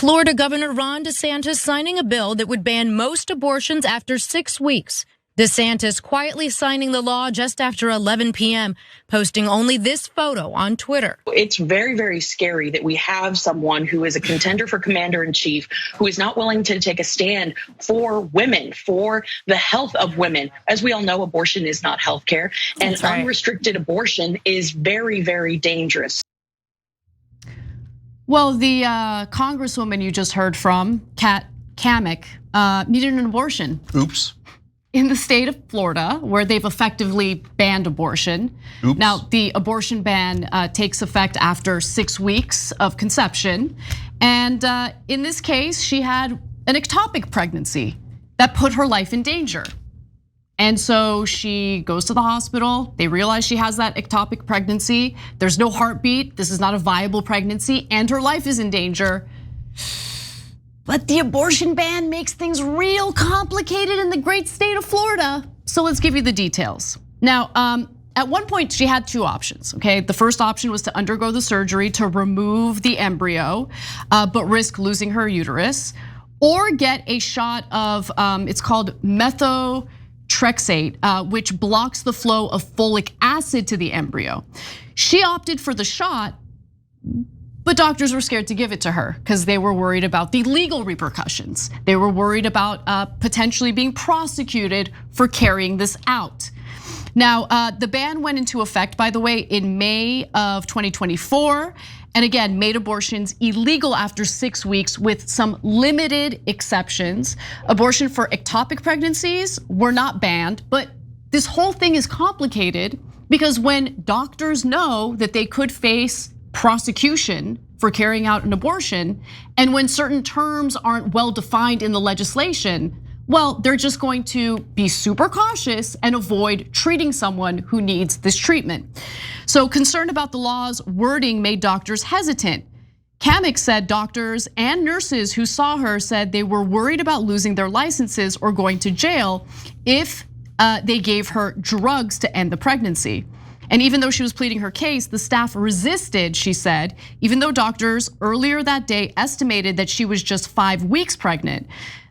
Florida Governor Ron DeSantis signing a bill that would ban most abortions after 6 weeks. DeSantis quietly signing the law just after 11 p.m., posting only this photo on Twitter. It's very, very scary that we have someone who is a contender for commander-in-chief who is not willing to take a stand for women, for the health of women. As we all know, abortion is not health care, and unrestricted abortion is very, very dangerous. Well, the Congresswoman you just heard from, Cammack, needed an abortion. Oops. In the state of Florida, where they've effectively banned abortion. Oops. Now, the abortion ban takes effect after 6 weeks of conception. And in this case, she had an ectopic pregnancy that put her life in danger. And so she goes to the hospital. They realize she has that ectopic pregnancy. There's no heartbeat. This is not a viable pregnancy, and her life is in danger. But the abortion ban makes things real complicated in the great state of Florida. So let's give you the details. Now, at one point she had two options, okay? The first option was to undergo the surgery to remove the embryo, but risk losing her uterus, or get a shot of, it's called methotrexate, which blocks the flow of folic acid to the embryo. She opted for the shot, but doctors were scared to give it to her because they were worried about the legal repercussions. They were worried about potentially being prosecuted for carrying this out. Now, the ban went into effect, by the way, in May of 2024. And again, made abortions illegal after 6 weeks with some limited exceptions. Abortion for ectopic pregnancies were not banned, but this whole thing is complicated because when doctors know that they could face prosecution for carrying out an abortion, and when certain terms aren't well defined in the legislation, well, they're just going to be super cautious and avoid treating someone who needs this treatment. So concern about the law's wording made doctors hesitant. Cammack said doctors and nurses who saw her said they were worried about losing their licenses or going to jail if they gave her drugs to end the pregnancy. And even though she was pleading her case, the staff resisted, she said, even though doctors earlier that day estimated that she was just 5 weeks pregnant.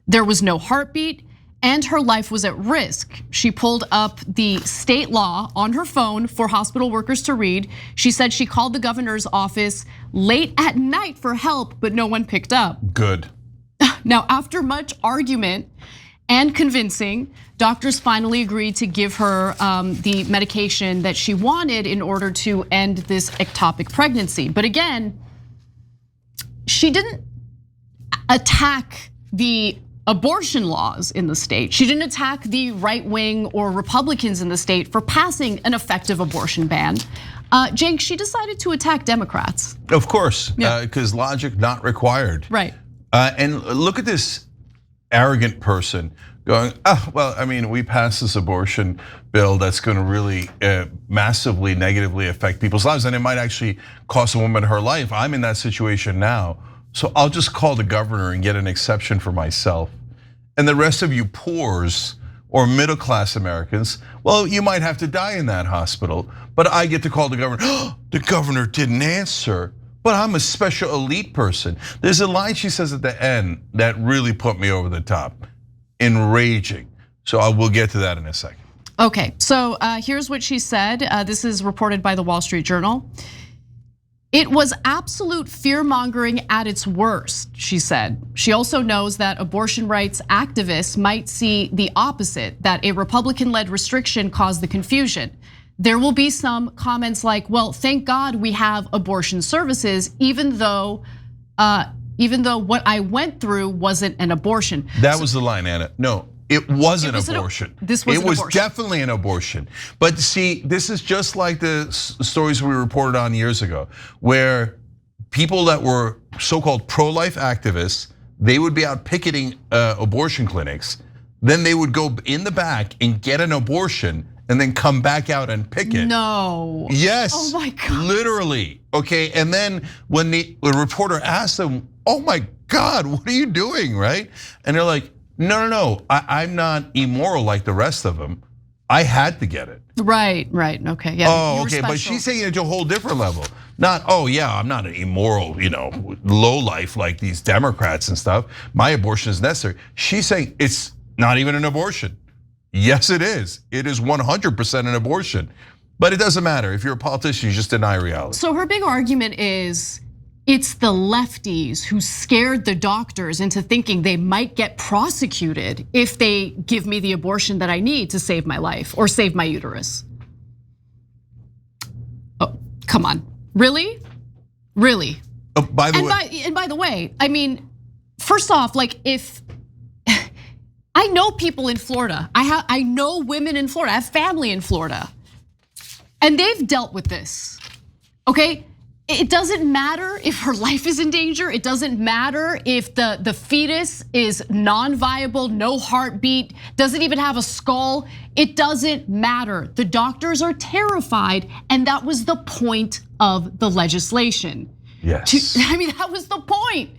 There was no heartbeat and her life was at risk. She pulled up the state law on her phone for hospital workers to read. She said she called the governor's office late at night for help, but no one picked up. Good. Now, after much argument and convincing, doctors finally agreed to give her the medication that she wanted in order to end this ectopic pregnancy. But again, she didn't attack the abortion laws in the state. She didn't attack the right wing or Republicans in the state for passing an effective abortion ban. Cenk, she decided to attack Democrats. Of course, because logic not required. Right. And look at this arrogant person going, well, I mean, we passed this abortion bill that's going to really massively negatively affect people's lives, and it might actually cost a woman her life. I'm in that situation now, so I'll just call the governor and get an exception for myself. And the rest of you poors or middle class Americans, well, you might have to die in that hospital, but I get to call the governor. The governor didn't answer. But I'm a special elite person. There's a line she says at the end that really put me over the top. Enraging. So I will get to that in a second. Okay, so here's what she said. This is reported by the Wall Street Journal. It was absolute fear-mongering at its worst, she said. She also knows that abortion rights activists might see the opposite, that a Republican-led restriction caused the confusion. There will be some comments like, well, thank God we have abortion services, even though what I went through wasn't an abortion. That was the line, Anna. No, it was an abortion. It was definitely an abortion. But see, this is just like the stories we reported on years ago, where people that were so-called pro-life activists, they would be out picketing abortion clinics. Then they would go in the back and get an abortion and then come back out and picket. No. Yes. Oh my God. Literally. Okay. And then when the reporter asked them, oh my God, what are you doing, right? And they're like, no, I'm not immoral like the rest of them. I had to get it. Right, okay, yeah. Oh, okay, but she's taking it to a whole different level. Not, oh yeah, I'm not an immoral, low life like these Democrats and stuff. My abortion is necessary. She's saying it's not even an abortion. Yes, it is. It is 100% an abortion. But it doesn't matter. If you're a politician, you just deny reality. So her big argument is it's the lefties who scared the doctors into thinking they might get prosecuted if they give me the abortion that I need to save my life or save my uterus. Oh, come on. Really? By the way, by the way, I mean, first off, like if I know people in Florida, I know women in Florida, I have family in Florida, and they've dealt with this. Okay, it doesn't matter if her life is in danger. It doesn't matter if the fetus is non-viable, no heartbeat, doesn't even have a skull. It doesn't matter. The doctors are terrified, and that was the point of the legislation. Yes. I mean, that was the point.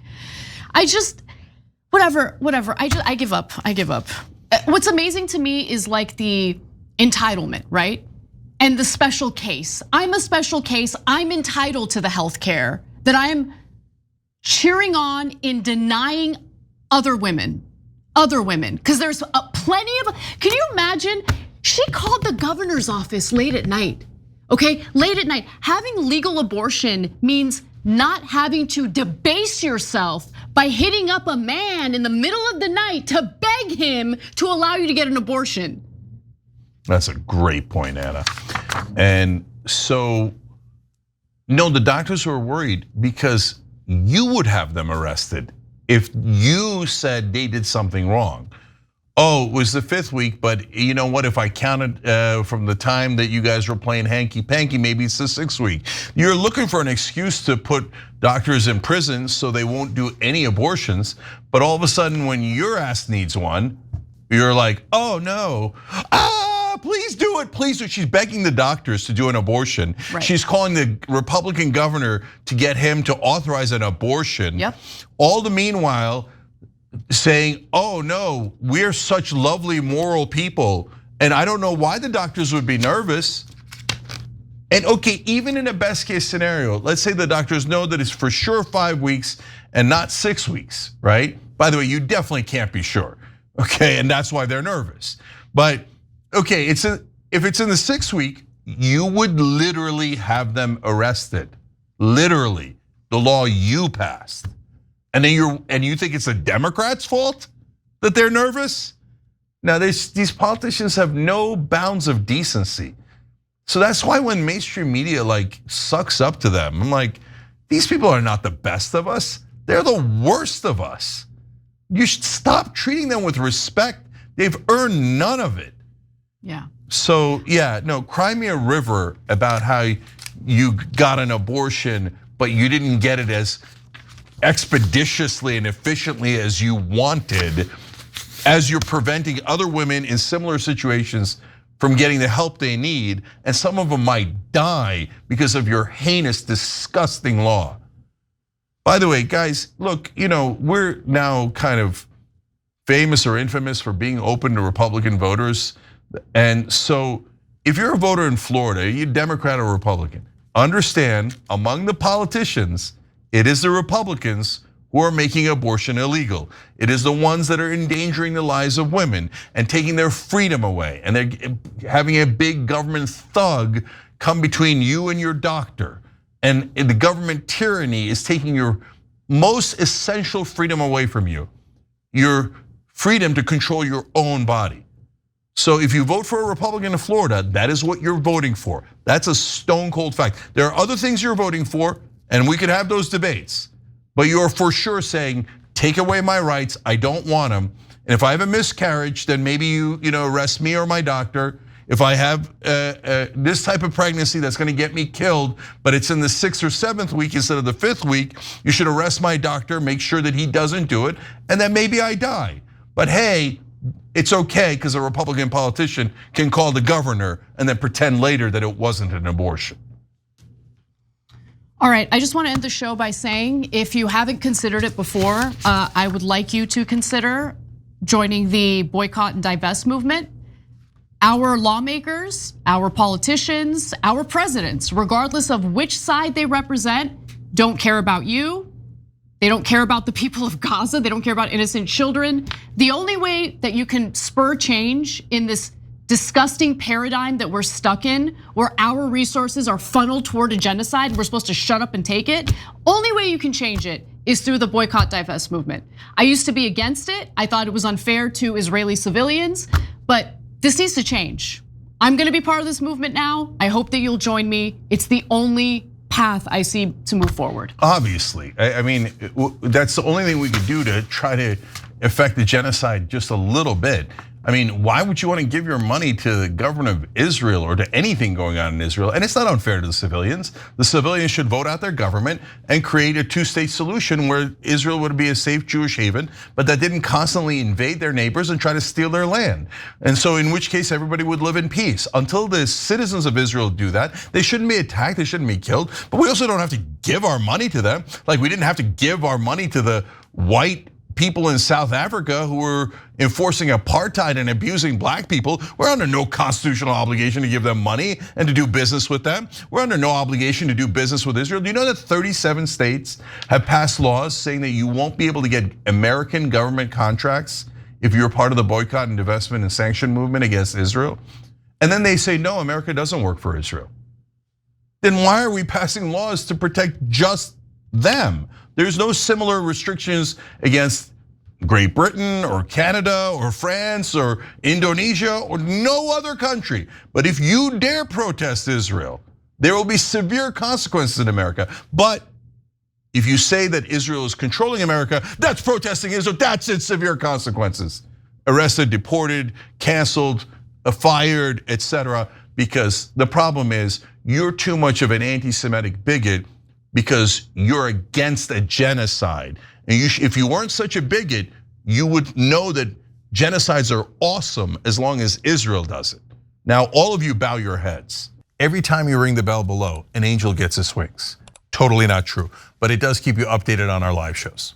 Whatever. I give up. What's amazing to me is like the entitlement, right? And the special case. I'm a special case. I'm entitled to the health care that I'm cheering on in denying other women. Because there's plenty of, can you imagine? She called the governor's office late at night, okay? Late at night. Having legal abortion means not having to debase yourself by hitting up a man in the middle of the night to beg him to allow you to get an abortion. That's a great point, Anna. And so, no, the doctors were worried because you would have them arrested if you said they did something wrong. Oh, it was the 5th week, but you know what? If I counted from the time that you guys were playing hanky-panky, maybe it's the 6th week. You're looking for an excuse to put doctors in prison so they won't do any abortions. But all of a sudden, when your ass needs one, you're like, oh no, please do it, please do it. She's begging the doctors to do an abortion. Right. She's calling the Republican governor to get him to authorize an abortion. Yep. All the meanwhile, saying, oh no, we're such lovely moral people. And I don't know why the doctors would be nervous. And okay, even in a best case scenario, let's say the doctors know that it's for sure 5 weeks and not 6 weeks, right? By the way, you definitely can't be sure, okay? And that's why they're nervous. But okay, if it's in the 6th week, you would literally have them arrested. Literally, the law you passed. And then you think it's the Democrats' fault that they're nervous? Now these politicians have no bounds of decency. So that's why when mainstream media like sucks up to them, I'm like, these people are not the best of us. They're the worst of us. You should stop treating them with respect. They've earned none of it. Yeah. So yeah, no, cry me a river about how you got an abortion, but you didn't get it as expeditiously and efficiently as you wanted, as you're preventing other women in similar situations from getting the help they need, and some of them might die because of your heinous, disgusting law. By the way, guys, look, we're now kind of famous or infamous for being open to Republican voters. And so if you're a voter in Florida, you Democrat or Republican, understand among the politicians, it is the Republicans who are making abortion illegal. It is the ones that are endangering the lives of women and taking their freedom away. And they're having a big government thug come between you and your doctor. And the government tyranny is taking your most essential freedom away from you, your freedom to control your own body. So if you vote for a Republican in Florida, that is what you're voting for. That's a stone cold fact. There are other things you're voting for, and we could have those debates. But you're for sure saying, take away my rights, I don't want them. And if I have a miscarriage, then maybe you arrest me or my doctor. If I have this type of pregnancy that's gonna get me killed, but it's in the 6th or 7th week instead of the 5th week, you should arrest my doctor, make sure that he doesn't do it, and then maybe I die. But hey, it's okay because a Republican politician can call the governor and then pretend later that it wasn't an abortion. All right, I just want to end the show by saying, if you haven't considered it before, I would like you to consider joining the boycott and divest movement. our lawmakers, our politicians, our presidents, regardless of which side they represent, don't care about you. They don't care about the people of Gaza. They don't care about innocent children. The only way that you can spur change in this disgusting paradigm that we're stuck in, where our resources are funneled toward a genocide and we're supposed to shut up and take it, only way you can change it is through the boycott, divest movement. I used to be against it. I thought it was unfair to Israeli civilians, but this needs to change. I'm gonna be part of this movement now. I hope that you'll join me. It's the only path I see to move forward. Obviously, I mean, that's the only thing we could do to try to affect the genocide just a little bit. I mean, why would you want to give your money to the government of Israel or to anything going on in Israel? And it's not unfair to the civilians. The civilians should vote out their government and create a two-state solution where Israel would be a safe Jewish haven, but that didn't constantly invade their neighbors and try to steal their land. And so in which case everybody would live in peace. Until the citizens of Israel do that, they shouldn't be attacked, they shouldn't be killed, but we also don't have to give our money to them. Like we didn't have to give our money to the white people in South Africa who were enforcing apartheid and abusing black people. We're under no constitutional obligation to give them money and to do business with them. We're under no obligation to do business with Israel. Do you know that 37 states have passed laws saying that you won't be able to get American government contracts if you're part of the boycott and divestment and sanction movement against Israel? And then they say, no, America doesn't work for Israel. Then why are we passing laws to protect just them? There's no similar restrictions against Great Britain or Canada or France or Indonesia or no other country. But if you dare protest Israel, there will be severe consequences in America. But if you say that Israel is controlling America, that's protesting Israel, that's its severe consequences. Arrested, deported, canceled, fired, etc. Because the problem is you're too much of an anti-Semitic bigot because you're against a genocide. And if you weren't such a bigot, you would know that genocides are awesome as long as Israel does it. Now, all of you bow your heads. Every time you ring the bell below, an angel gets his wings. Totally not true, but it does keep you updated on our live shows.